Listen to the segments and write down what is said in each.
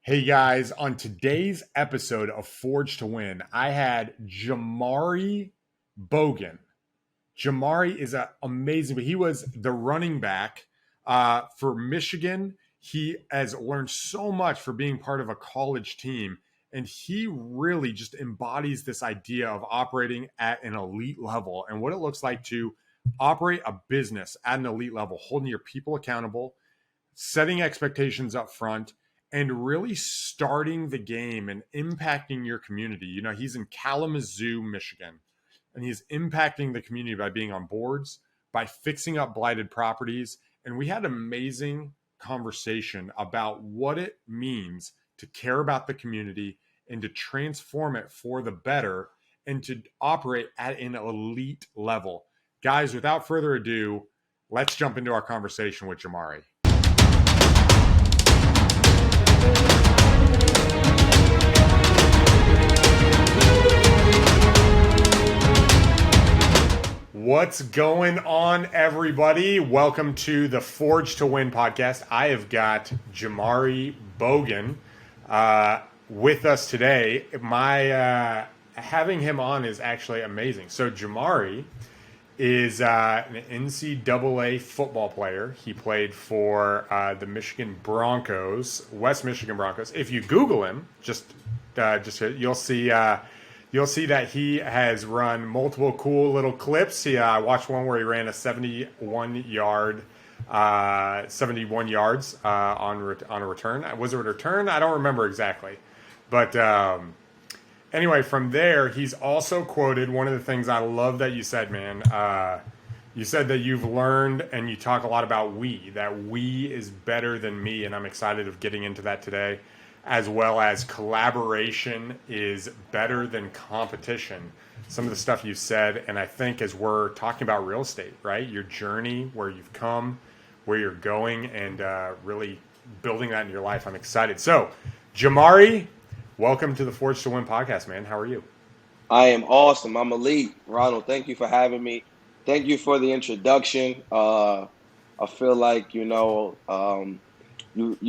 Hey guys, on today's episode of Forge to Win, I had Jamauri Bogan. Jamauri is amazing, but he was the running back for Michigan. He has learned so much for being part of a college team, and he really just embodies this idea of operating at an elite level and what it looks like to operate a business at an elite level, holding your people accountable, setting expectations up front, and really starting the game and impacting your community. You know, he's in Kalamazoo, Michigan, and he's impacting the community by being on boards, by fixing up blighted properties. And we had an amazing conversation about what it means to care about the community and to transform it for the better and to operate at an elite level. Guys, without further ado, let's jump into our conversation with Jamauri. What's going on, everybody? Welcome to the Forge to Win podcast. I have got Jamauri Bogan with us today. Having him on is actually amazing. So Jamauri is an NCAA football player. He played for the Michigan Broncos, West Michigan Broncos. If you Google him, you'll see that he has run multiple cool little clips. I watched one where he ran a 71 yards on a return. Was it a return? I don't remember exactly, but. Anyway, from there, he's also quoted one of the things I love that you said, man. You said that you've learned and you talk a lot about that we is better than me, and I'm excited of getting into that today, as well as collaboration is better than competition. Some of the stuff you said, and I think as we're talking about real estate, right? Your journey, where you've come, where you're going, and really building that in your life. I'm excited. So, Jamauri, welcome to the Forge to Win podcast, man. How are you? I am awesome. I'm elite. Ronald, thank you for having me. Thank you for the introduction. I feel like, you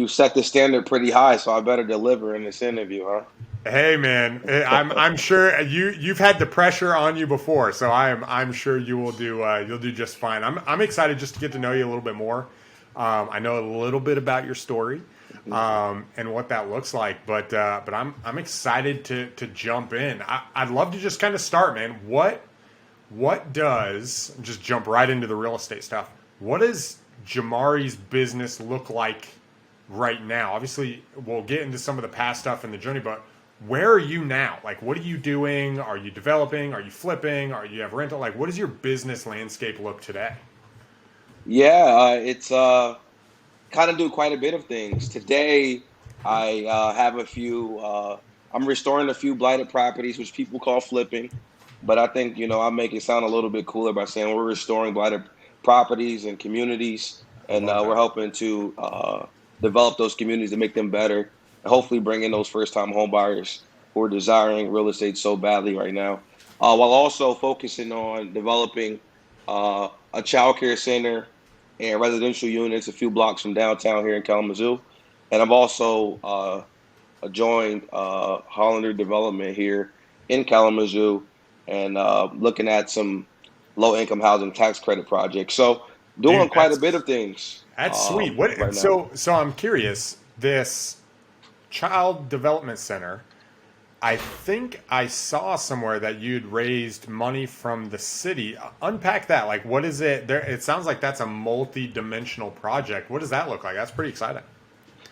set the standard pretty high, so I better deliver in this interview, huh? Hey, man. I'm sure you've had the pressure on you before, so I'm sure you'll do just fine. I'm excited just to get to know you a little bit more. I know a little bit about your story. And what that looks like, but I'm excited to jump in. I'd love to just kind of start, man. What does, just jump right into the real estate stuff? What does Jamauri's business look like right now? Obviously, we'll get into some of the past stuff in the journey, but where are you now? Like, what are you doing? Are you developing? Are you flipping? Are you have rental? Like, what does your business landscape look today? Yeah, it's kind of do quite a bit of things. Today, I have I'm restoring a few blighted properties, which people call flipping. But I think, I make it sound a little bit cooler by saying we're restoring blighted properties and communities. And we're helping to develop those communities and make them better. And hopefully bring in those first-time home buyers who are desiring real estate so badly right now. While also focusing on developing a child care center and residential units a few blocks from downtown here in Kalamazoo. And I've also joined Hollander Development here in Kalamazoo and looking at some low-income housing tax credit projects. So doing quite a bit of things. That's sweet. So I'm curious, this child development center, I think I saw somewhere that you'd raised money from the city. Unpack that. Like, what is it? It sounds like that's a multi-dimensional project. What does that look like? That's pretty exciting.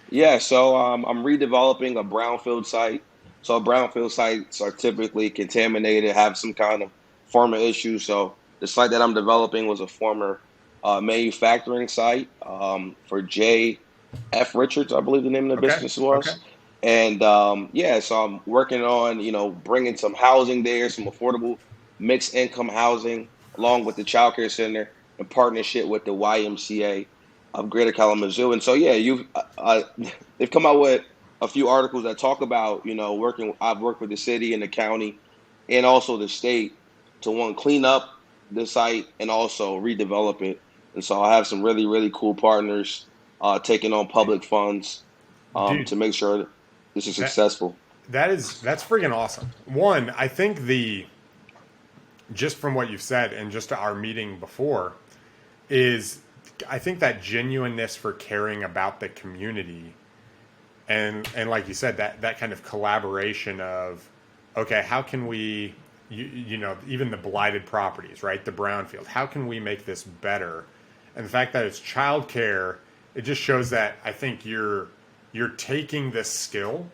Yeah, so I'm redeveloping a brownfield site. So brownfield sites are typically contaminated, have some kind of former issue. So the site that I'm developing was a former manufacturing site for J.F. Richards, I believe the name of the business was. Okay. And so I'm working on, bringing some housing there, some affordable mixed income housing, along with the child care center in partnership with the YMCA of Greater Kalamazoo. And so, they've come out with a few articles that talk about, I've worked with the city and the county and also the state to clean up the site and also redevelop it. And so I have some really, really cool partners taking on public funds to make sure this is successful. That's freaking awesome. One, I think just from what you've said and just our meeting before is I think that genuineness for caring about the community and like you said, that kind of collaboration of, okay, how can we, even the blighted properties, right? The brownfield, how can we make this better? And the fact that it's childcare, it just shows that I think you're taking this skill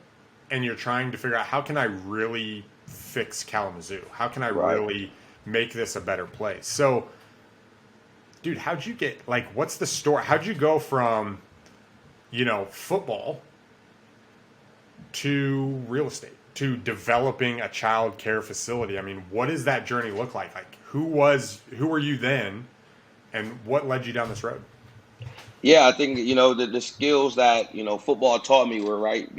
and you're trying to figure out how can I really fix Kalamazoo? How can I really make this a better place? So, dude, how'd you get, like, what's the story? How'd you go from, football to real estate, to developing a child care facility? I mean, what does that journey look like? Like, who were you then, and what led you down this road? Yeah, I think, the skills that, football taught me were right.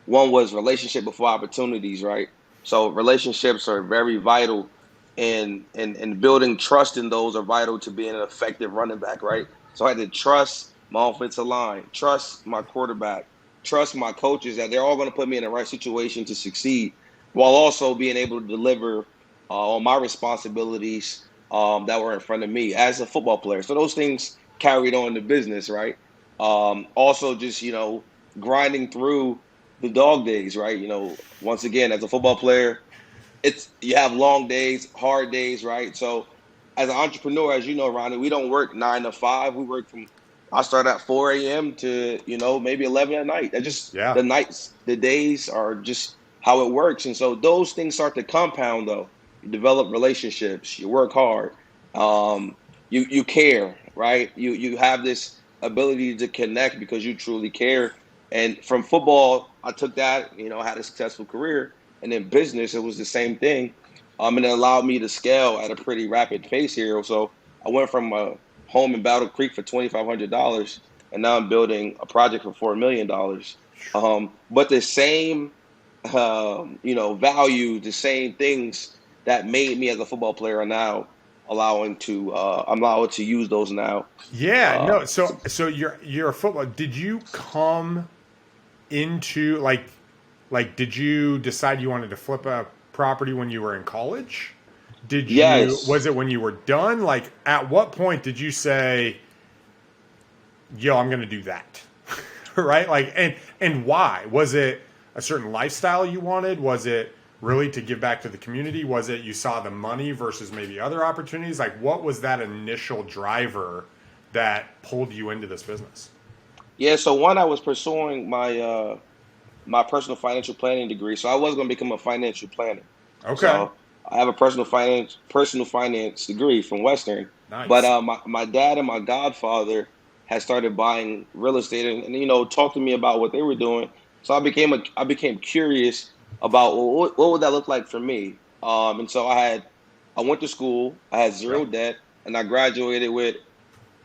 One was relationship before opportunities, right? So relationships are very vital, and building trust in those are vital to being an effective running back, right? So I had to trust my offensive line, trust my quarterback, trust my coaches that they're all going to put me in the right situation to succeed, while also being able to deliver on my responsibilities that were in front of me as a football player. So those things carried on to business, right? Also just, grinding through the dog days, right? Once again, as a football player, you have long days, hard days, right? So as an entrepreneur, as you know, Ronnie, we don't work 9 to 5. We work I start at 4 a.m. to, maybe 11 at night. That just, the nights, the days are just how it works. And so those things start to compound, though. You develop relationships, you work hard, you care, right? You have this ability to connect because you truly care. And from football, I took that, had a successful career. And in business, it was the same thing. And it allowed me to scale at a pretty rapid pace here. So I went from a home in Battle Creek for $2,500, and now I'm building a project for $4 million. But the same, value, the same things that made me as a football player are now I'm allowed to use those now. Yeah, no. So you're a football. Did you come into like did you decide you wanted to flip a property when you were in college? Yes. Was it when you were done? Like, at what point did you say, yo, I'm going to do that? Right? Like, and why? Was it a certain lifestyle you wanted? Was it really to give back to the community? Was it you saw the money versus maybe other opportunities? Like, what was that initial driver that pulled you into this business? Yeah, so one, I was pursuing my personal financial planning degree. So I was going to become a financial planner. Okay. So I have a personal finance degree from Western. Nice. But my dad and my godfather had started buying real estate and talked to me about what they were doing. So I became curious about what would that look like for me. And so I went to school, I had zero debt, and I graduated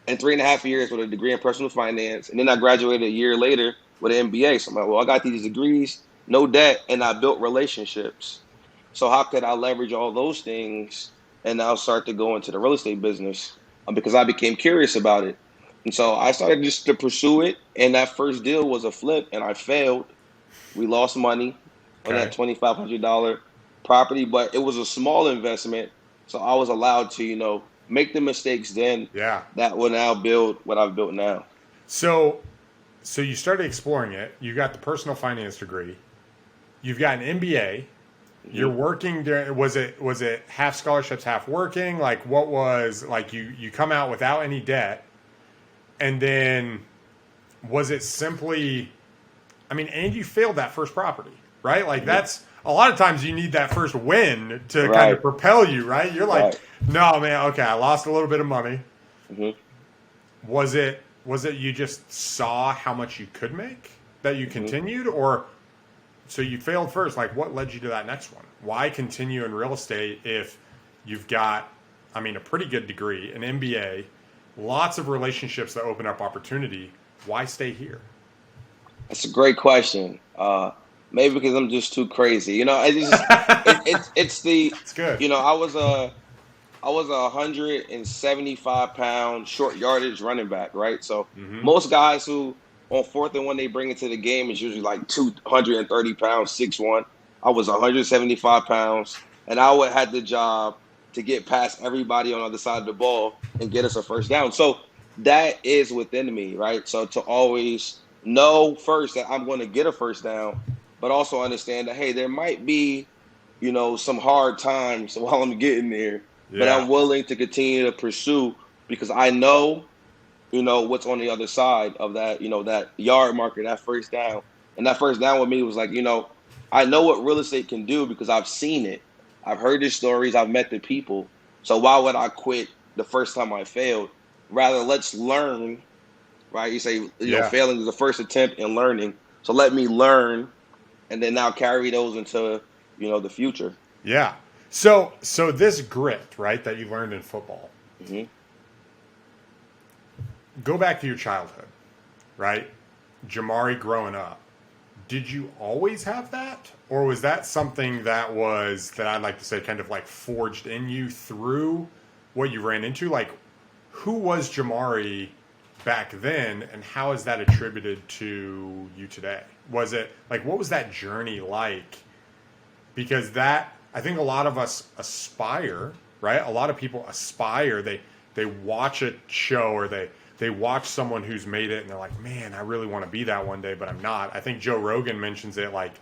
in 3.5 years with a degree in personal finance. And then I graduated a year later with an MBA. So I'm like, well, I got these degrees, no debt, and I built relationships. So how could I leverage all those things and now start to go into the real estate business? Because I became curious about it. And so I started just to pursue it. And that first deal was a flip, and I failed. We lost money on that $2,500 property, but it was a small investment. So I was allowed to, make the mistakes then that will now build what I've built now. So you started exploring it. You got the personal finance degree. You've got an MBA. You're working there. Was it half scholarships, half working? Like, what was, like, you come out without any debt, and then was it simply, and you failed that first property, right? Like, that's a lot of times you need that first win to kind of propel you, right? You're like, no, man, okay, I lost a little bit of money. Was it you just saw how much you could make that you continued, or so you failed first? Like, what led you to that next one? Why continue in real estate if you've got, a pretty good degree, an MBA, lots of relationships that open up opportunity? Why stay here? That's a great question. Maybe because I'm just too crazy. It's good. I was a 175-pound short yardage running back, right? So most guys who On 4th and 1, they bring it to the game. It's usually like 230 pounds, 6'1". I was 175 pounds, and I would had the job to get past everybody on the other side of the ball and get us a first down. So that is within me, right? So to always know first that I'm going to get a first down, but also understand that, hey, there might be, some hard times while I'm getting there, but Yeah. I'm willing to continue to pursue because I know what's on the other side of that, that yard marker, that first down. And that first down with me was like, I know what real estate can do because I've seen it. I've heard the stories, I've met the people. So why would I quit the first time I failed? Rather, let's learn, right? You say, Yeah. failing is the first attempt in learning. So let me learn and then now carry those into, the future. Yeah. So this grit, right, that you learned in football, Hmm. go back to your childhood, right? Jamauri growing up. Did you always have that? Or was that something that I'd like to say kind of like forged in you through what you ran into? Like, who was Jamauri back then and how is that attributed to you today? Was it like, what was that journey like? Because that, I think a lot of us aspire, right? A lot of people aspire. They watch a show or they watch someone who's made it and they're like, man, I really want to be that one day, but I'm not. I think Joe Rogan mentions it like,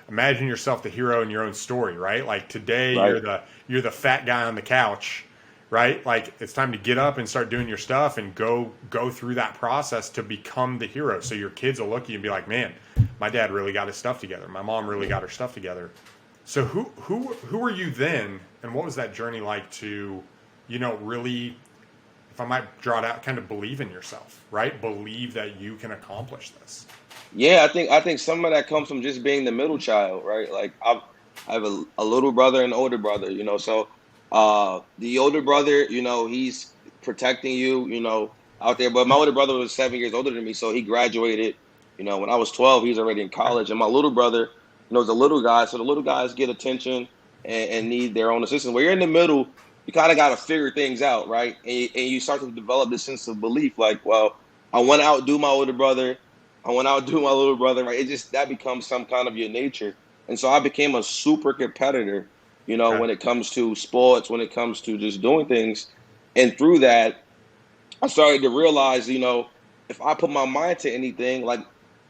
imagine yourself the hero in your own story, right? Like today Right. you're the fat guy on the couch, right? Like it's time to get up and start doing your stuff and go through that process to become the hero. So your kids will look at you and be like, man, my dad really got his stuff together. My mom really got her stuff together. So who were you then, and what was that journey like to, really, if I might draw it out, kind of believe in yourself, right? Believe that you can accomplish this. Yeah, I think some of that comes from just being the middle child, right? Like I have a little brother and an older brother, so the older brother, he's protecting you, out there. But my older brother was 7 years older than me, so he graduated, when I was 12, he's already in college. And my little brother, is a little guy, so the little guys get attention and need their own assistance. Where you're in the middle, you kind of got to figure things out, right? And you start to develop this sense of belief, like, well, I want to outdo my older brother. I went out do my little brother, right? It just that becomes some kind of your nature. And so I became a super competitor, Okay. when it comes to sports, when it comes to just doing things. And through that, I started to realize, if I put my mind to anything, like,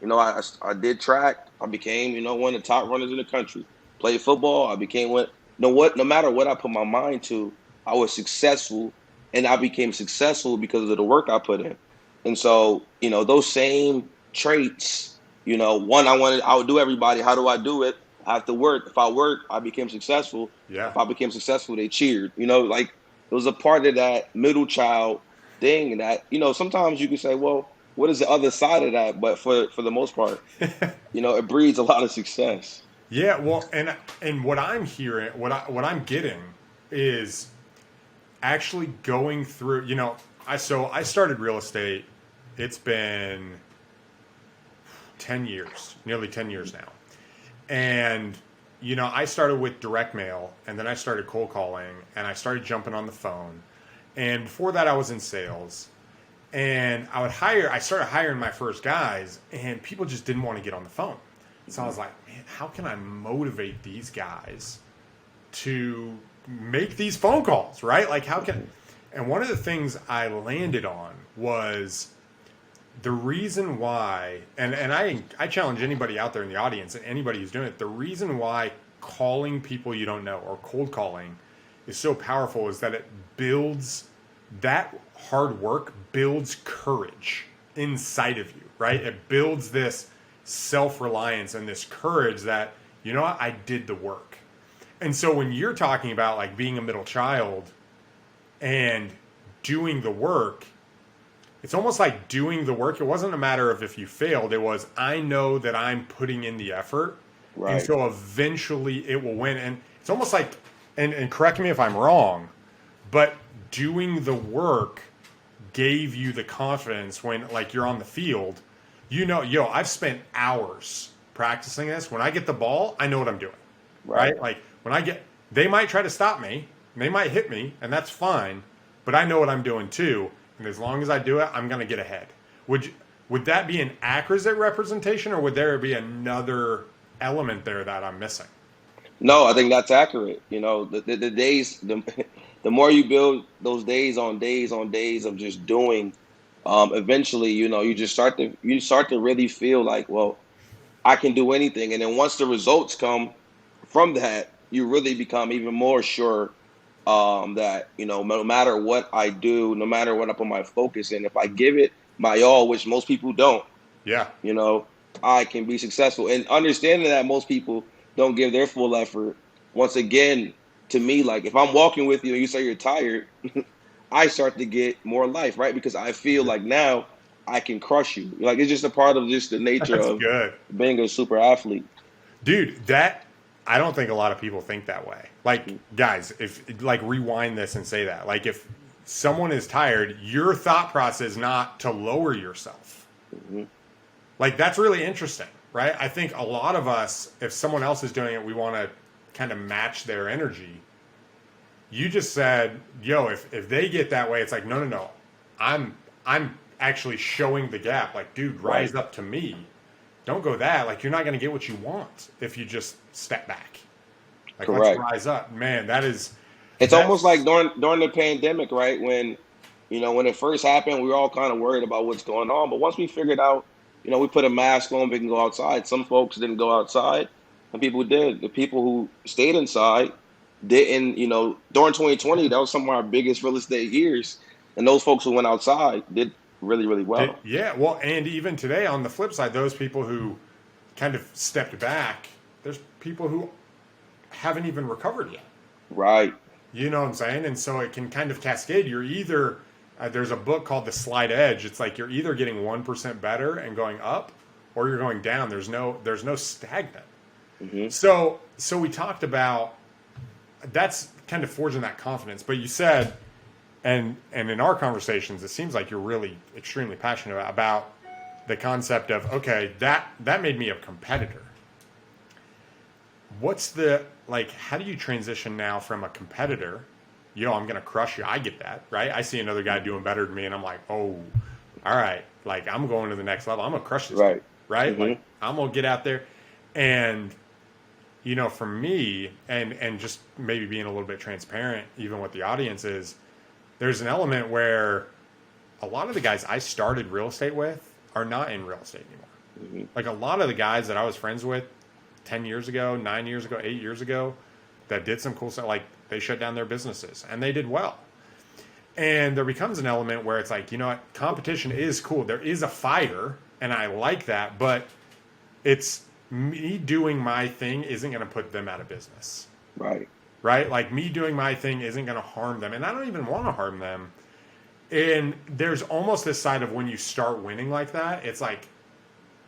I did track, I became, one of the top runners in the country. Played football, I became one. No matter what I put my mind to, I was successful, and I became successful because of the work I put in. And so, those same traits, one, I wanted to outdo everybody. How do I do it? I have to work. If I work, I became successful. Yeah. If I became successful, they cheered. Like it was a part of that middle child thing that sometimes you can say, well, what is the other side of that? But for the most part, it breeds a lot of success. Yeah, well, and what I'm hearing, what I'm getting is actually going through, I started real estate. It's been 10 years, nearly 10 years now. And I started with direct mail and then I started cold calling and I started jumping on the phone. And before that I was in sales. And I started hiring my first guys and people just didn't want to get on the phone. So I was like, man, how can I motivate these guys to make these phone calls, right? Like and one of the things I landed on was the reason why, and I challenge anybody out there in the audience and anybody who's doing it, the reason why calling people you don't know or cold calling is so powerful is that it builds that hard work builds courage inside of you, right? It builds this self-reliance and this courage that, what, I did the work. And so when you're talking about like being a middle child and doing the work, it's almost like doing the work. It wasn't a matter of if you failed. It was, I know that I'm putting in the effort. And Right. so eventually it will win. And it's almost like, and correct me if I'm wrong, but doing the work gave you the confidence when like you're on the field, I've spent hours practicing this. When I get the ball, I know what I'm doing, Right. right? Like they might try to stop me, they might hit me, and that's fine, but I know what I'm doing too. And as long as I do it, I'm going to get ahead. Would Would that be an accurate representation, or would there be another element there that I'm missing? No, I think that's accurate. You know, the days, the more you build those days on days of just doing, eventually, you know, you start to really feel like, well, I can do anything. And then once the results come from that, you really become even more sure that, you know, no matter what I do, no matter what I put my focus in, if I give it my all, which most people don't, Yeah. you know, I can be successful. And understanding that most people don't give their full effort, once again, to me, like if I'm walking with you and you say you're tired, I start to get more life, right? Because I feel like now I can crush you. Like it's just a part of just the nature That's of good. being a super athlete. Dude, that I don't think a lot of people think that way. Like, guys, if like rewind this and say that. Like if someone is tired, your thought process is not to lower yourself. Mm-hmm. Like that's really interesting, right? I think a lot of us, if someone else is doing it, we want to kind of match their energy. You just said, yo, if they get that way, it's like, no. I'm actually showing the gap. Like, dude, rise up to me. Don't go that. Like, you're not going to get what you want if you just step back. Like, let's Correct. rise up. Man, It's almost like that's, during the pandemic, right? When you know when it first happened, we were all kind of worried about what's going on. But once we figured out, you know, we put a mask on, we can go outside. Some folks didn't go outside, and people did. The people who stayed inside didn't. You know, during 2020, that was some of our biggest real estate years, and those folks who went outside did really, really well. yeah. Well, and even today, on the flip side, those people who kind of stepped back, there's people who haven't even recovered yet. Right. You know what I'm saying? And so it can kind of cascade. You're either, there's a book called The Slight Edge. It's like you're either getting 1% better and going up, or you're going down. There's no stagnant. Hmm. So we talked about that's kind of forging that confidence. But you said, and in our conversations, it seems like you're really extremely passionate about the concept of, okay, that made me a competitor. What's the, like, how do you transition now from a competitor? Yo, I'm going to crush you. I get that, right? I see another guy doing better than me, and I'm like, oh, all right. Like, I'm going to the next level. I'm going to crush this dude, Right. right? Hmm. Like, I'm going to get out there. And, you know, for me, and just maybe being a little bit transparent, even with the audience is, there's an element where a lot of the guys I started real estate with are not in real estate anymore. Hmm. Like, a lot of the guys that I was friends with 10 years ago, 9 years ago, 8 years ago, that did some cool stuff, like they shut down their businesses and they did well. And there becomes an element where it's like, you know what, competition is cool. There is a fire and I like that, but it's me doing my thing isn't going to put them out of business. Right. Right? Like me doing my thing isn't going to harm them. And I don't even want to harm them. And there's almost this side of when you start winning like that, it's like,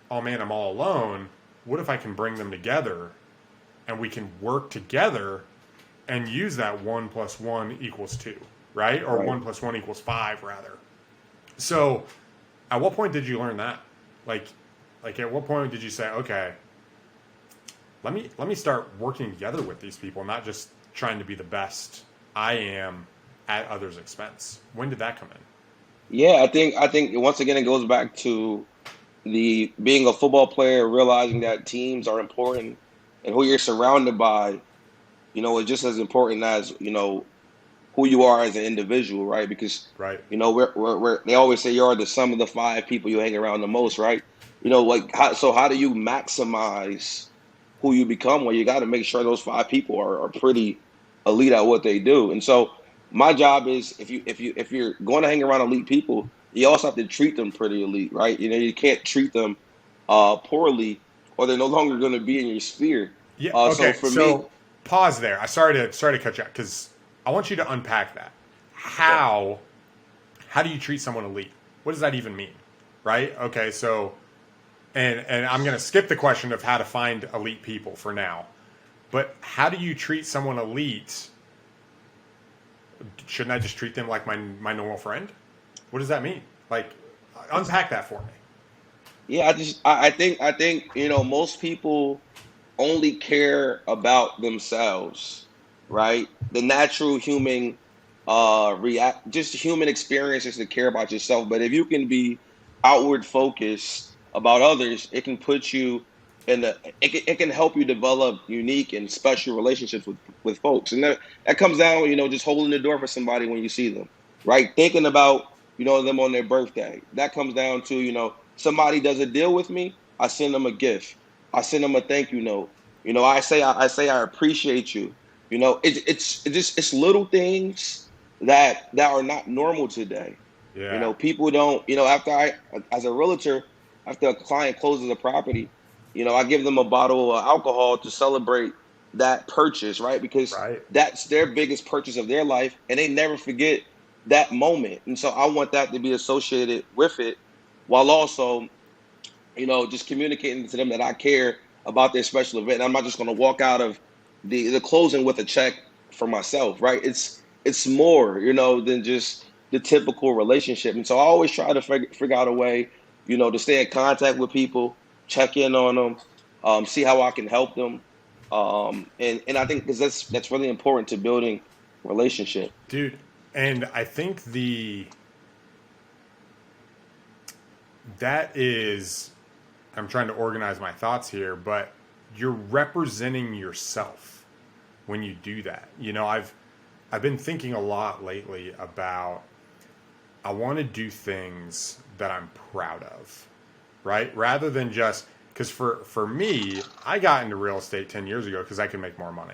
oh man, I'm all alone. What if I can bring them together and we can work together and use that 1 + 1 = 2, right? Or Right. 1 + 1 = 5, rather. So, at what point did you learn that? Like at what point did you say, okay, let me start working together with these people, not just trying to be the best I am at others' expense? When did that come in? Yeah, I think once again it goes back to the being a football player, realizing that teams are important and who you're surrounded by, you know, is just as important as, you know, who you are as an individual, right? Because, Right. you know, they always say you're the sum of the five people you hang around the most, right? You know, like, how do you maximize who you become? Well, you got to make sure those five people are pretty elite at what they do. And so my job is if you're going to hang around elite people, you also have to treat them pretty elite, right? You know, you can't treat them poorly or they're no longer going to be in your sphere. Yeah. So Okay. for me, So pause there. I sorry to cut you out because I want you to unpack that. okay, How do you treat someone elite? What does that even mean? Right? Okay. So and I'm going to skip the question of how to find elite people for now. But how do you treat someone elite? Shouldn't I just treat them like my normal friend? What does that mean? Like, unpack that for me. yeah, I think you know most people only care about themselves, right? The natural human react just human experience is to care about yourself. But if you can be outward focus about others, it can put you it can help you develop unique and special relationships with folks. And that comes down, just holding the door for somebody when you see them, right? Thinking about, them on their birthday. That comes down to, somebody does a deal with me, I send them a gift. I send them a thank you note. I say I appreciate you. It's little things that are not normal today. Yeah. People don't, as a realtor, after a client closes a property, I give them a bottle of alcohol to celebrate that purchase, right? Because Right. that's their biggest purchase of their life, and they never forget that moment. And so I want that to be associated with it, while also, just communicating to them that I care about their special event. And I'm not just going to walk out of the closing with a check for myself, right? It's more, than just the typical relationship. And so I always try to figure out a way, to stay in contact with people, check in on them, see how I can help them. And I think because that's really important to building relationship. Dude, and I think that is, I'm trying to organize my thoughts here, but you're representing yourself when you do that. I've been thinking a lot lately about, I want to do things that I'm proud of, right? Rather than just, because for me, I got into real estate 10 years ago because I could make more money,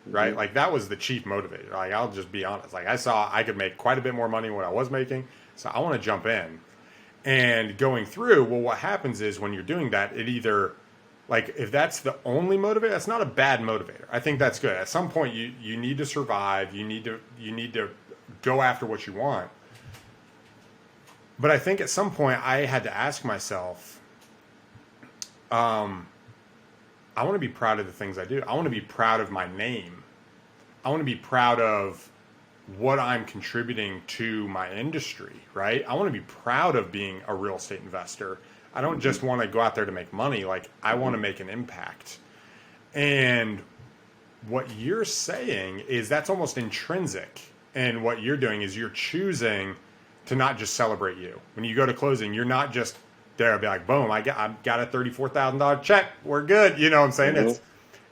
right? Mm-hmm. Like that was the chief motivator. Like I'll just be honest. Like I saw I could make quite a bit more money than what I was making, so I want to jump in. And going through, well, what happens is when you're doing that, it either, like if that's the only motivator, that's not a bad motivator. I think that's good. At some point, you need to survive. You need to go after what you want. But I think at some point, I had to ask myself, I want to be proud of the things I do. I want to be proud of my name. I want to be proud of what I'm contributing to my industry, right? I want to be proud of being a real estate investor. I don't just want to go out there to make money. Like I want to make an impact. And what you're saying is that's almost intrinsic. And what you're doing is you're choosing to not just celebrate you. When you go to closing, you're not just there be like, boom, I got a $34,000 check. We're good. You know what I'm saying? Mm-hmm.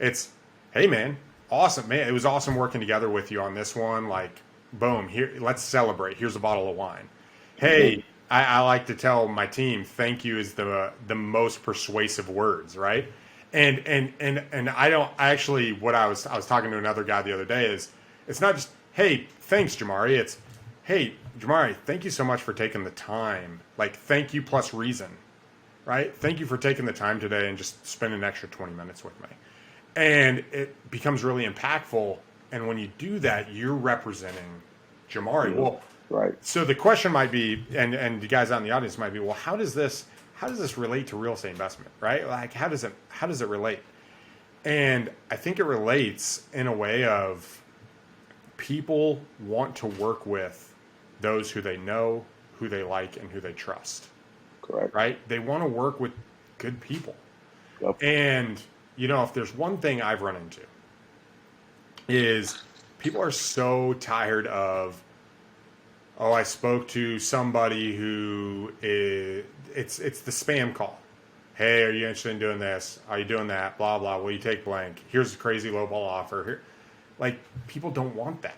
It's, hey man, awesome, man. It was awesome working together with you on this one. Like, boom, here, let's celebrate. Here's a bottle of wine. Hey, Mm-hmm. I like to tell my team, thank you is the most persuasive words, right? And I actually, what I was talking to another guy the other day is, it's not just, hey, thanks, Jamauri. It's, hey, Jamauri, thank you so much for taking the time. Like, thank you plus reason, right? Thank you for taking the time today and just spending an extra 20 minutes with me. And it becomes really impactful. And when you do that, you're representing Jamauri. Mm-hmm. Well, Right. so the question might be, and the guys out in the audience might be, well, how does this relate to real estate investment, right? Like, how does it relate? And I think it relates in a way of people want to work with those who they know, who they like, and who they trust. Correct. Right? They want to work with good people. Yep. And, if there's one thing I've run into is people are so tired of, oh, I spoke to somebody who is, it's the spam call. Hey, are you interested in doing this? Are you doing that? Blah, blah. Will you take blank? Here's a crazy lowball offer. Here. Like, people don't want that.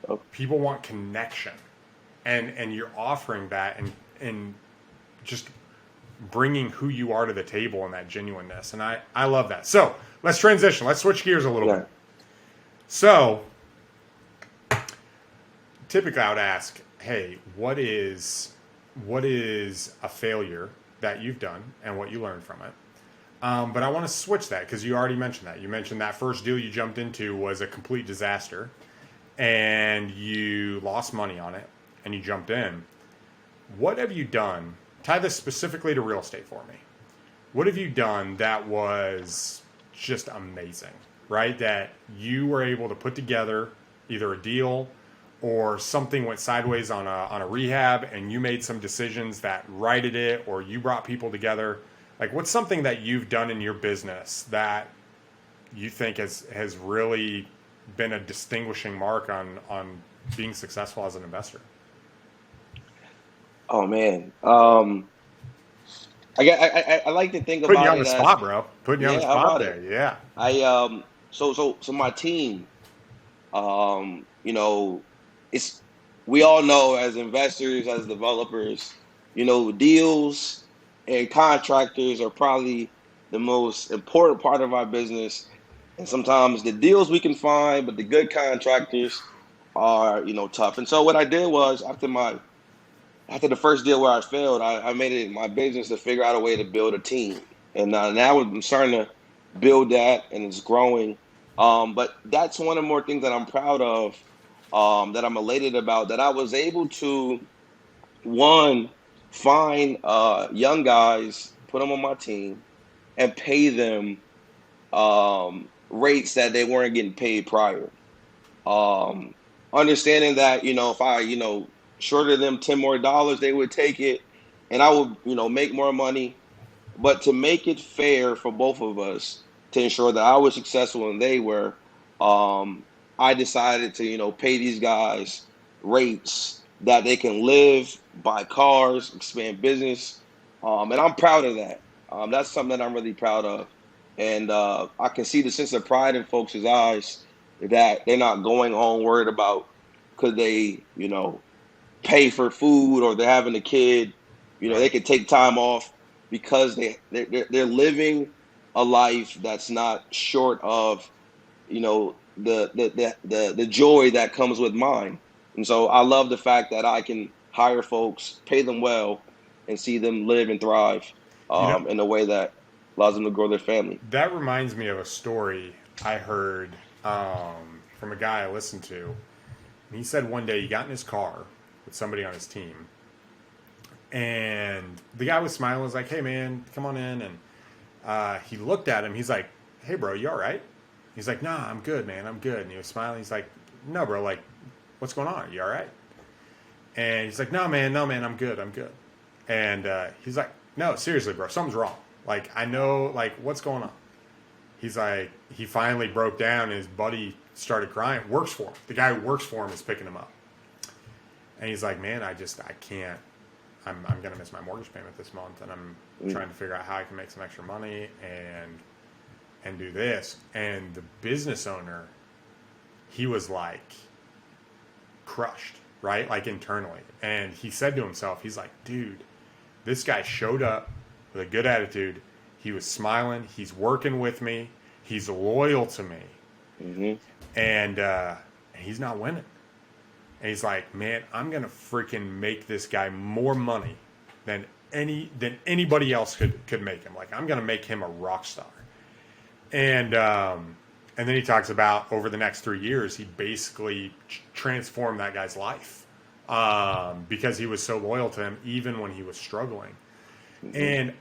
Yep. People want connection. And you're offering that and just bringing who you are to the table and that genuineness. And I love that. So let's transition. Let's switch gears a little bit. So typically I would ask, hey, what is a failure that you've done and what you learned from it? But I want to switch that because you already mentioned that. You mentioned that first deal you jumped into was a complete disaster and you lost money on it and you jumped in. What have you done? Tie this specifically to real estate for me. What have you done that was just amazing, right? That you were able to put together either a deal or something went sideways on a rehab and you made some decisions that righted it, or you brought people together. Like, what's something that you've done in your business that you think has really been a distinguishing mark on being successful as an investor? Oh man. I like to think Putting you about on the it as, spot, bro. Putting you on yeah, the how spot about it? there. Yeah. So my team, you know, it's we all know as investors, as developers, deals and contractors are probably the most important part of our business. And sometimes the deals we can find, but the good contractors are, tough. And so what I did was after the first deal where I failed, I made it my business to figure out a way to build a team. And now I'm starting to build that, and it's growing. But that's one of the more things that I'm proud of, that I'm elated about, that I was able to, one, find young guys, put them on my team, and pay them rates that they weren't getting paid prior. Um, Understanding that, if I, shorted them 10 more dollars, they would take it, and I would, make more money. But to make it fair for both of us, to ensure that I was successful and they were, I decided to, pay these guys rates that they can live, buy cars, expand business. And I'm proud of that. That's something that I'm really proud of. And I can see the sense of pride in folks' eyes that they're not going home worried about could they, pay for food, or they're having a kid. They Right. could take time off because they're living a life that's not short of, the joy that comes with mine. And so I love the fact that I can hire folks, pay them well, and see them live and thrive, You know, in a way that allows them to grow their family. that reminds me of a story I heard from a guy I listened to. And he said one day he got in his car with somebody on his team, and the guy was smiling, was like, "Hey man, come on in." And he looked at him. He's like, "Hey bro, you all right?" He's like, "Nah, I'm good, man. I'm good." And he was smiling. He's like, "No, bro, like, what's going on? Are you all right?" And he's like, "No, man, no, man, I'm good. I'm good." And he's like, "No, seriously, bro, something's wrong. Like, I know, like, what's going on?" He's like, he finally broke down, and his buddy started crying. Works for him. The guy who works for him is picking him up. And he's like, "Man, I can't. I'm going to miss my mortgage payment this month, and I'm Mm. trying to figure out how I can make some extra money and do this." And the business owner, he was like crushed, right? Like internally. And he said to himself, he's like, "Dude, this guy showed up with a good attitude. He was smiling. He's working with me. He's loyal to me, Hmm. and he's not winning." And he's like, "Man, I'm gonna freaking make this guy more money than anybody else could make him. Like, I'm gonna make him a rock star." And then he talks about over the next 3 years, he basically transformed that guy's life, because he was so loyal to him, even when he was struggling. Hmm. And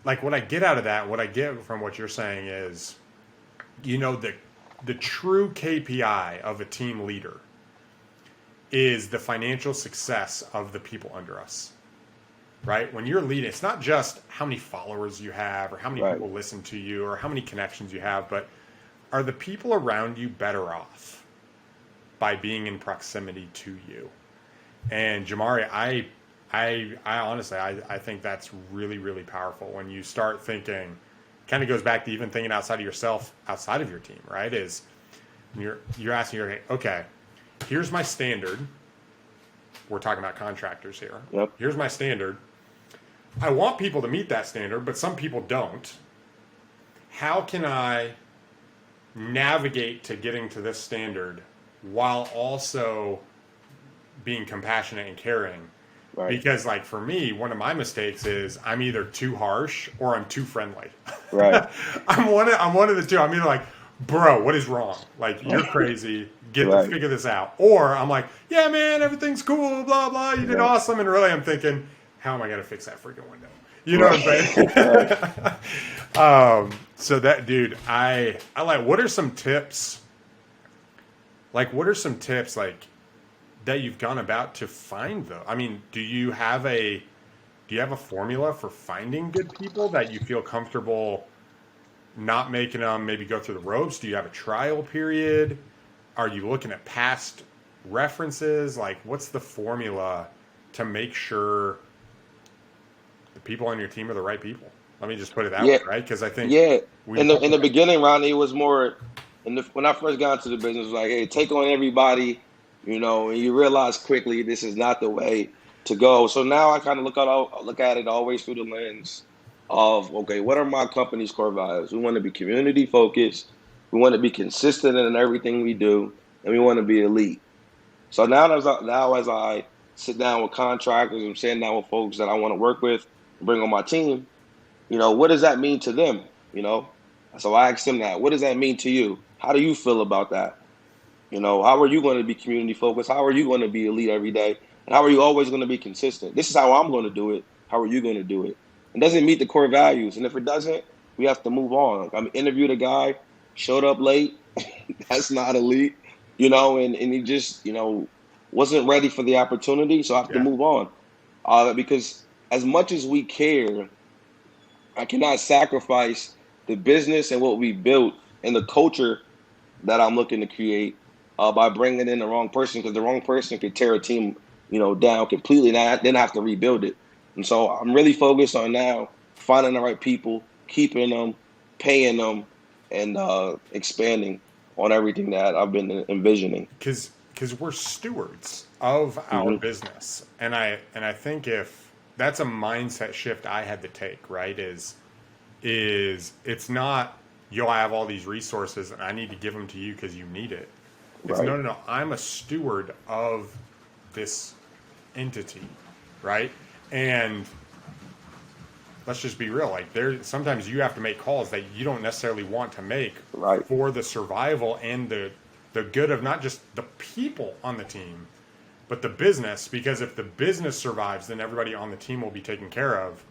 like what I get out of that, what I get from what you're saying is, the true KPI of a team leader is the financial success of the people under us. Right? When you're leading, it's not just how many followers you have or how many Right. people listen to you or how many connections you have, but are the people around you better off by being in proximity to you? And Jamauri, I honestly, I think that's really, really powerful when you start thinking. Kind of goes back to even thinking outside of yourself, outside of your team, right? Is you're asking okay, here's my standard. We're talking about contractors here. Yep. Here's my standard. I want people to meet that standard, but some people don't. How can I navigate to getting to this standard while also being compassionate and caring? Right. Because, like, for me, one of my mistakes is I'm either too harsh or I'm too friendly. Right. I'm one of the two. I'm either like, "Bro, what is wrong? Like, you're crazy. Right. Figure this out." Or I'm like, "Yeah, man, everything's cool. Blah blah. You did Right. awesome." And really, I'm thinking, "How am I gonna fix that freaking window?" You know what Right. I'm Right. saying? So that dude, I like. What are some tips? Like, what are some tips like that you've gone about to find though? I mean, do you have a formula for finding good people that you feel comfortable not making them maybe go through the ropes? Do you have a trial period? Are you looking at past references? Like, what's the formula to make sure the people on your team are the right people. Let me just put it that way, Yeah, right? Because I think yeah. when you In put the the right beginning, Ronnie, it was more. When I first got into the business, it was like, hey, take on everybody, and you realize quickly this is not the way to go. So now I kind of look at it always through the lens of, okay, what are my company's core values? We want to be community focused. We want to be consistent in everything we do, and we want to be elite. So now as I sit down with contractors, I'm sitting down with folks that I want to work with, bring on my team. What does that mean to them? You know, so I asked them that. What does that mean to you? How do you feel about that? How are you going to be community focused? How are you going to be elite every day? And how are you always going to be consistent? This is how I'm going to do it. How are you going to do it? It doesn't meet the core values. And if it doesn't, we have to move on. I mean, interviewed a guy, showed up late. That's not elite, and he just, wasn't ready for the opportunity. So I have to yeah. move on. Because as much as we care, I cannot sacrifice the business and what we built and the culture that I'm looking to create by bringing in the wrong person, because the wrong person could tear a team, down completely. And then I have to rebuild it. And so I'm really focused on now finding the right people, keeping them, paying them, and expanding on everything that I've been envisioning. Because we're stewards of our Hmm. business, and I think if that's a mindset shift I had to take, right, is it's not, yo, I have all these resources and I need to give them to you because you need it. It's Right. no, no, no, I'm a steward of this entity, right? And let's just be real, like, there sometimes you have to make calls that you don't necessarily want to make Right. for the survival and the good of not just the people on the team but the business, because if the business survives then everybody on the team will be taken care of.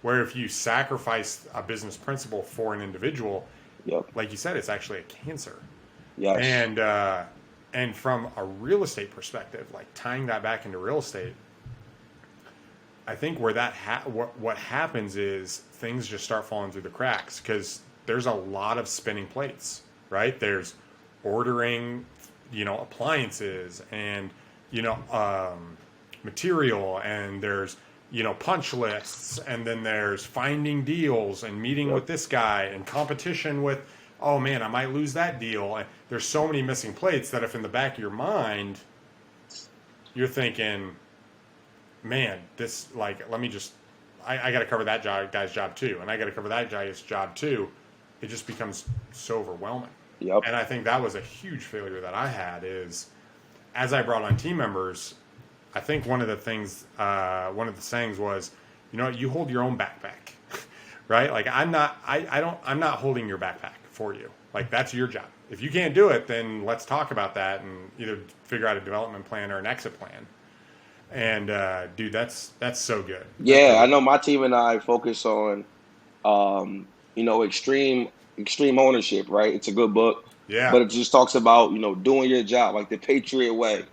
Where if you sacrifice a business principle for an individual, Yep. like you said, it's actually a cancer. Yes. And from a real estate perspective, like tying that back into real estate, I think where what happens is things just start falling through the cracks because there's a lot of spinning plates, right? There's ordering, appliances and material, and there's punch lists, and then there's finding deals and meeting Yep. with this guy and competition with, oh man, I might lose that deal. And there's so many missing plates that if in the back of your mind you're thinking, man, this, like, let me just, I got to cover that guy's job too, and I got to cover that guy's job too. It just becomes so overwhelming. Yep. And I think that was a huge failure that I had is as I brought on team members, I think one of the sayings was, you hold your own backpack, right? Like I'm not holding your backpack for you. Like that's your job. If you can't do it, then let's talk about that and either figure out a development plan or an exit plan. And dude, that's so good. That's so Yeah, I good. know my team and I focus on extreme ownership, right? It's a good book, Yeah. but it just talks about, doing your job like the Patriot way.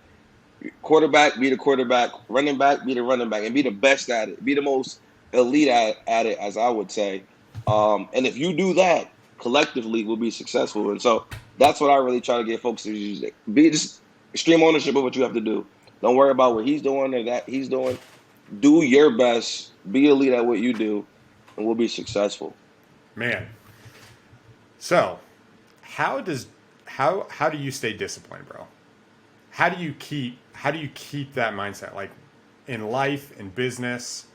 Quarterback, be the quarterback, running back, be the running back, and be the best at it. Be the most elite at it, as I would say. And if you do that, collectively we'll be successful. And so that's what I really try to get folks to use. Be just extreme ownership of what you have to do. Don't worry about what he's doing or that he's doing. Do your best, be elite at what you do, and we'll be successful. Man. So, how does how do you stay disciplined, bro? How do you keep that mindset, like in life, in business?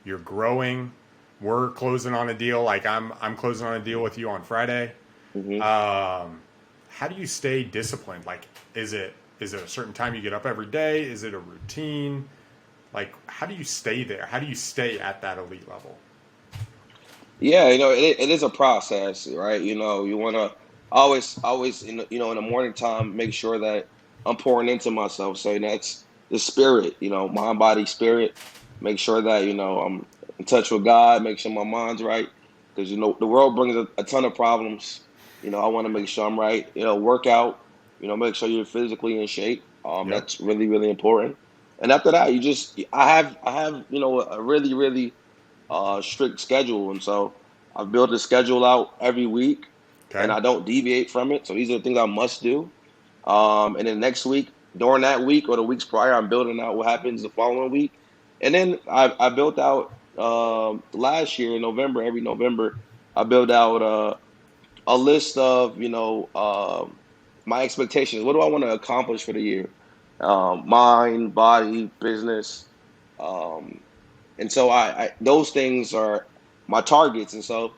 You're growing, we're closing on a deal, like I'm closing on a deal with you on Friday. Hmm. How do you stay disciplined? Like, is it a certain time you get up every day? Is it a routine? Like, how do you stay there? How do you stay at that elite level? Yeah, it is a process, right? You want to always, in the morning time, make sure that I'm pouring into myself. So that's the spirit, mind, body, spirit. Make sure that, I'm in touch with God, make sure my mind's right. Because, the world brings a ton of problems. I want to make sure I'm right. Work out, make sure you're physically in shape. Yep. That's really, really important. And after that, I have, a really, really strict schedule, and so I've built a schedule out every week, and Okay. I don't deviate from it. So these are the things I must do. And then next week, during that week or the weeks prior, I'm building out what happens the following week, and then I built out last year in November, every November, I build out a list of my expectations. What do I want to accomplish for the year? Mind, body, business, um, and so I those things are my targets. And so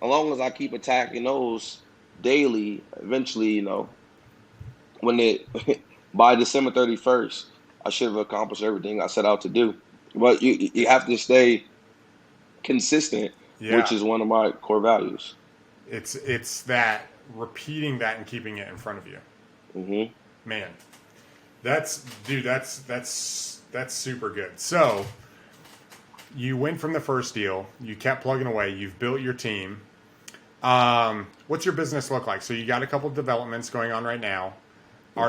as long as I keep attacking those daily, eventually, when it by December 31st, I should have accomplished everything I set out to do. But you have to stay consistent, which Yeah. is one of my core values. It's that repeating that and keeping it in front of you. Hmm. Man, that's dude, that's super good. So you went from the first deal, you kept plugging away, you've built your team. What's your business look like? So you got a couple of developments going on right now. Hmm.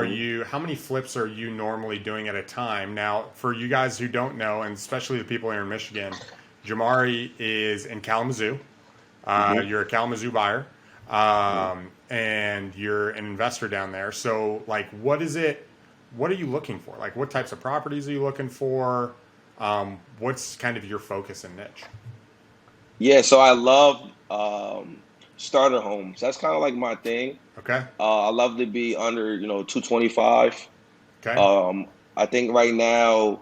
How many flips are you normally doing at a time? Now, for you guys who don't know, and especially the people here in Michigan, Jamari is in Kalamazoo. Hmm. You're a Kalamazoo buyer, Hmm. and you're an investor down there. So, like, what is it? What are you looking for? Like, what types of properties are you looking for? What's kind of your focus and niche? Yeah, so I love starter homes. That's kind of like my thing. Okay. I love to be under, 225. Okay. I think right now,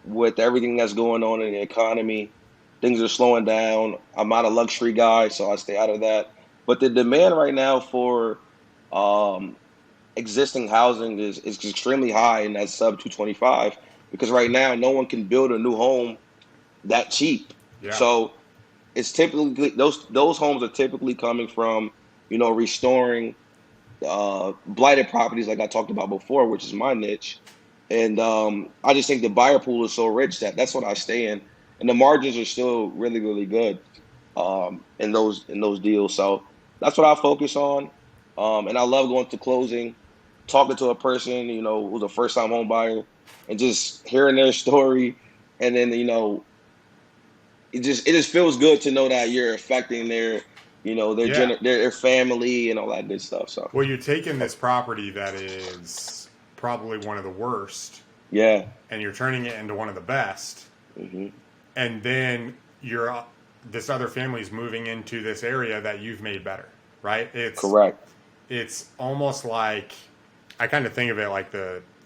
with everything that's going on in the economy, things are slowing down. I'm not a luxury guy, so I stay out of that. But the demand right now for um, existing housing is extremely high in that sub 225 because right now no one can build a new home that cheap. Yeah. So it's typically those homes are typically coming from restoring blighted properties like I talked about before, which is my niche. And I just think the buyer pool is so rich that that's what I stay in, and the margins are still really really good in those deals. So that's what I focus on, and I love going to closing, talking to a person who's a first time home buyer, and just hearing their story, and then it just feels good to know that you're affecting their Yeah. their family and all that good stuff. So Well, you're taking this property that is probably one of the worst, yeah. and you're turning it into one of the best, Hmm. and then you're this other family is moving into this area that you've made better, right? Correct. It's almost like I kind of think of it like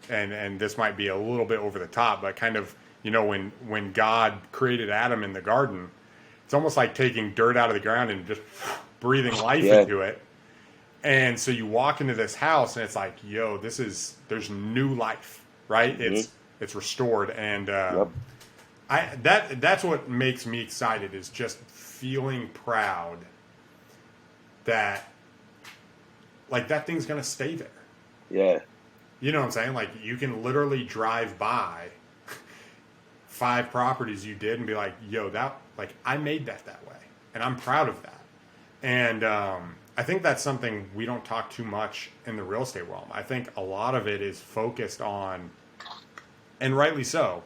and this might be a little bit over the top, but kind of when God created Adam in the garden, it's almost like taking dirt out of the ground and just breathing life Yeah. into it. And so you walk into this house and it's like, yo, there's new life, right? Hmm. It's restored, and Yep. that's what makes me excited is just feeling proud that like that thing's gonna stay there. Yeah. You know what I'm saying? Like you can literally drive by 5 properties you did and be like, yo, that like I made that way, and I'm proud of that. And I think that's something we don't talk too much in the real estate realm. I think a lot of it is focused on, and rightly so.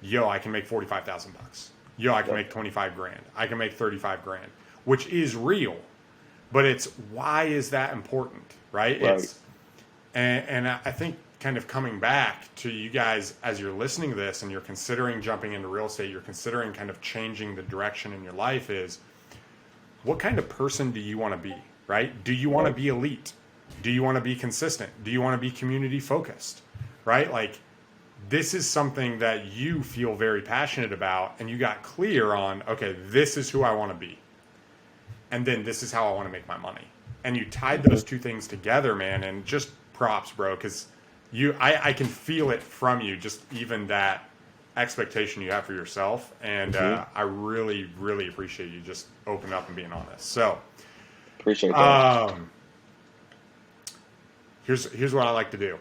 Yo, I can make $45,000. Yo, I can Yep. make 25 grand. I can make 35 grand, which is real. But it's why is that important, right? Right. And I think kind of coming back to you guys as you're listening to this and you're considering jumping into real estate, you're considering kind of changing the direction in your life is what kind of person do you want to be, right? Do you want to Right. be elite? Do you want to be consistent? Do you want to be community focused, right? Like this is something that you feel very passionate about and you got clear on, okay, this is who I want to be. And then this is how I want to make my money. And you tied those Hmm. two things together, man, and just props, bro, because I can feel it from you, just even that expectation you have for yourself. And Hmm. I really, really appreciate you just opening up and being honest. So Appreciate that. um, here's what I like to do.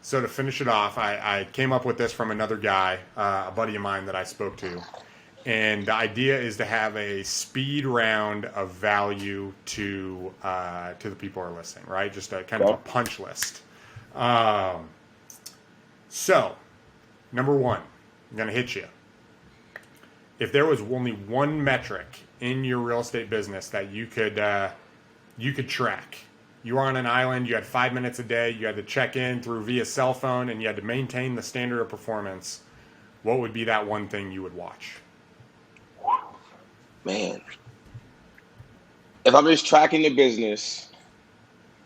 So to finish it off, I came up with this from another guy, a buddy of mine that I spoke to, and the idea is to have a speed round of value to the people who are listening, right? Just a kind of a Okay. punch list. Um, so number one, I'm gonna hit you. If there was only one metric in your real estate business that you could track. You were on an island, you had 5 minutes a day, you had to check in through via cell phone, and you had to maintain the standard of performance. What would be that one thing you would watch? Man, if I'm just tracking the business,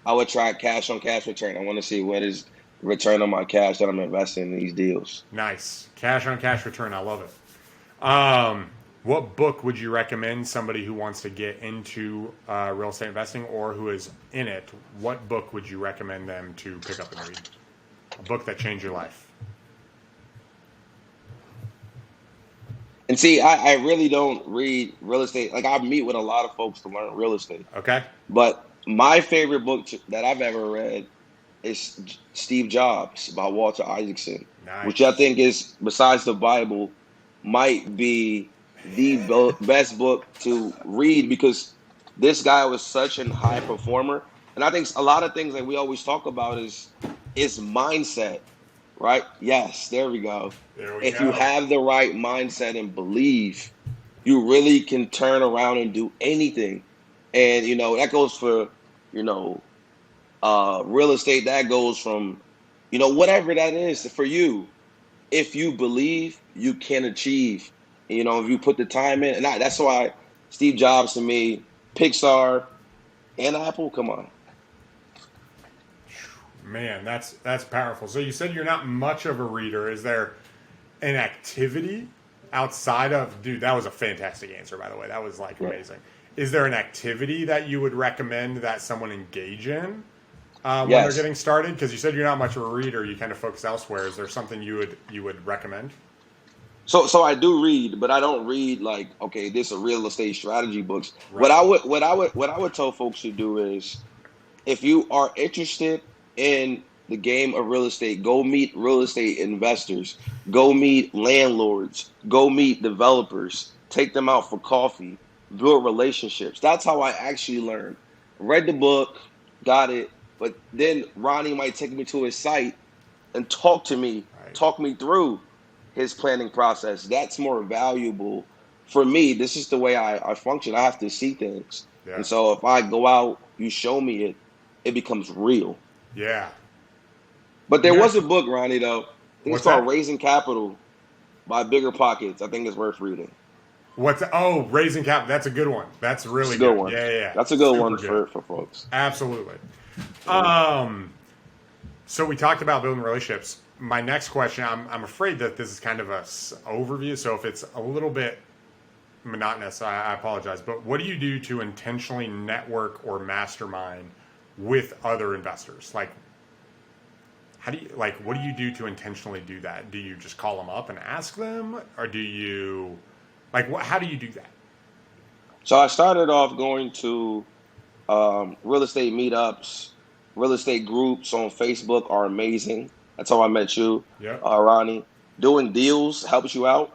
I would track cash on cash return. I want to see what is the return on my cash that I'm investing in these deals. Nice. Cash on cash return. I love it. What book would you recommend somebody who wants to get into real estate investing or who is in it? What book would you recommend them to pick up and read? A book that changed your life. And see, I really don't read real estate. Like I meet with a lot of folks to learn real estate. Okay. But my favorite book that I've ever read is Steve Jobs by Walter Isaacson, which I Nice. think is, besides the Bible, might be the best book to read because this guy was such a high performer. And I think a lot of things that we always talk about is mindset, right? Yes, there we go. There we If you go. have the right mindset and believe, you really can turn around and do anything. And that goes for you know real estate. That goes from whatever that is for you. If you believe, you can achieve. If you put the time in, and that's why Steve Jobs to me, Pixar and Apple. Come on. Man, that's powerful. So you said you're not much of a reader. Is there an activity outside of, dude, that was a fantastic answer, by the way. That was like amazing. Is there an activity that you would recommend that someone engage in when they're Yes. getting started? Because you said you're not much of a reader. You kind of focus elsewhere. Is there something you would recommend? So I do read, but I don't read like, okay, this is real estate strategy books. Right. What I would tell folks to do is, if you are interested in the game of real estate, go meet real estate investors, go meet landlords, go meet developers, take them out for coffee, build relationships. That's how I actually learned. Read the book, got it, but then Ronnie might take me to his site and Right. talk me through his planning process. That's more valuable for me. This is the way I function. I have to see things. Yeah. And so if I go out, you show me it, it becomes real. Yeah. But there You was a actually, book, Ronnie, though. I think it's what's called that? Raising Capital by Bigger Pockets. I think it's worth reading. Oh, raising cap. That's a good one. That's It's really a good good. one. Yeah, yeah, yeah. That's a good Super one good. for folks. Absolutely. Yeah. So we talked about building relationships. My next question, I'm afraid that this is kind of a overview. So if it's a little bit monotonous, I apologize. But what do you do to intentionally network or mastermind with other investors? Like, what do you do to intentionally do that? Do you just call them up and ask them, or do you how do you do that? So I started off going to real estate meetups, real estate groups on Facebook are amazing. That's how I met you, Yep. Ronnie. Doing deals helps you out.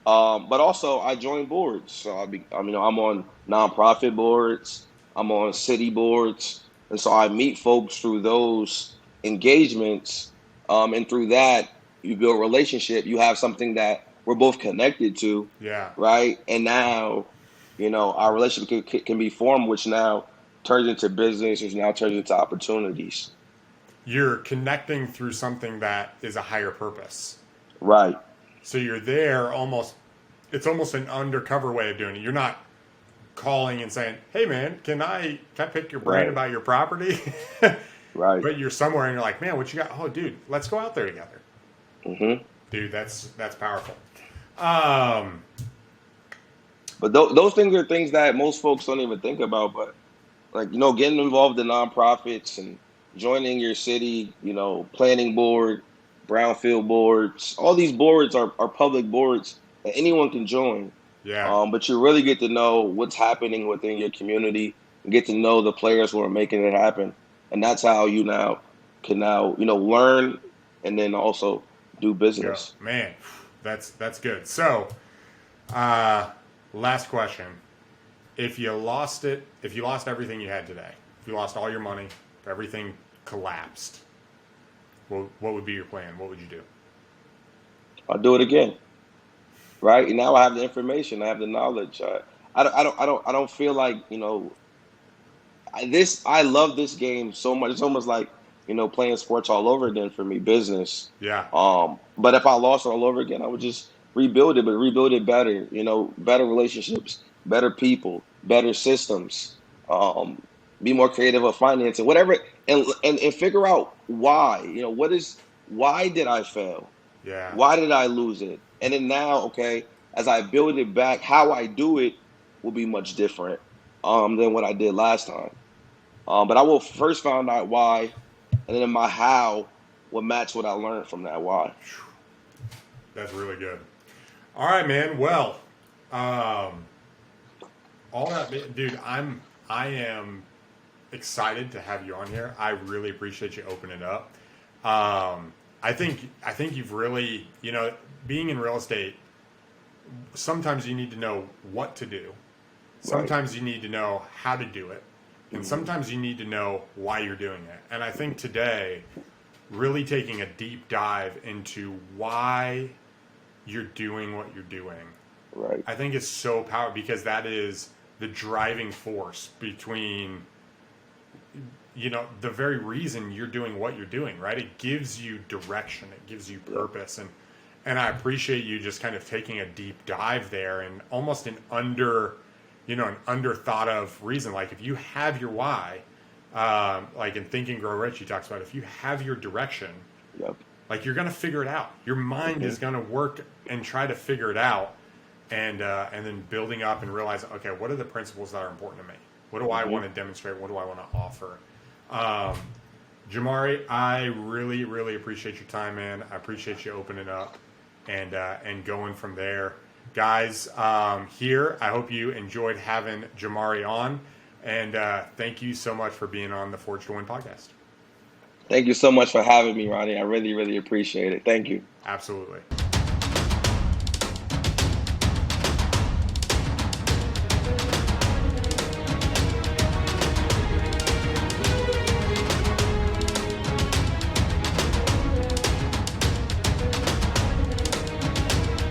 But also I join boards. So I'm on nonprofit boards. I'm on city boards, and so I meet folks through those engagements. And through that, you build a relationship. You have something that we're both connected to, Yeah. right? And now, our relationship can be formed, which now turns into business, which now turns into opportunities. You're connecting through something that is a higher purpose. Right. So you're there almost, it's almost an undercover way of doing it. You're not calling and saying, "Hey man, can I pick your brain Right. about your property?" Right. But you're somewhere and you're like, "Man, what you got? Oh, dude, let's go out there together." hmm Dude, that's powerful. Um, But those things are things that most folks don't even think about. But like, getting involved in nonprofits and joining your city, planning board, brownfield boards, all these boards are public boards that anyone can join. yeah, But you really get to know what's happening within your community and get to know the players who are making it happen. And that's how you now can learn and then also do go, business. man. That's good. So, uh, last question: if you lost it, if you lost everything you had today, if you lost all your money, if everything collapsed, what would be your plan? What would you do? I'll do it again. Right. And now I have the information. I have the knowledge. I don't feel like, I love this game so much. It's almost like, playing sports all over again for me, business. Yeah, But if I lost it all over again, I would just rebuild it, but rebuild it better, better relationships, better people, better systems, be more creative with financing, whatever, and figure out why. Why did I fail? Yeah. Why did I lose it? And then now, okay, as I build it back, how I do it will be much different than what I did last time. But I will first find out why, and then my how will match what I learned from that why. That's really good. All right, man. Well, um, all that, dude. I am excited to have you on here. I really appreciate you opening up. I think you've really, being in real estate. Sometimes you need to know what to do. Right. Sometimes you need to know how to do it, and Hmm. sometimes you need to know why you're doing it. And I think today, really taking a deep dive into why you're doing what you're doing, Right. I think is so powerful because that is the driving force between the very reason you're doing what you're doing, right? It gives you direction, it gives you Yep. purpose, and I appreciate you just kind of taking a deep dive there and almost an under thought of reason. Like if you have your why, like in Think and Grow Rich, he talks about if you have your direction, Yep. like you're gonna figure it out. Your mind Hmm. is gonna work and try to figure it out, and then building up and realize, okay, what are the principles that are important to me? What do I Hmm. want to demonstrate? What do I want to offer? Um, Jamauri, I really, really appreciate your time, man. I appreciate you opening up and going from there, guys. Here, I hope you enjoyed having Jamauri on, and thank you so much for being on the Forge to Win podcast. Thank you so much for having me, Ronnie. I really, really appreciate it. Thank you. Absolutely.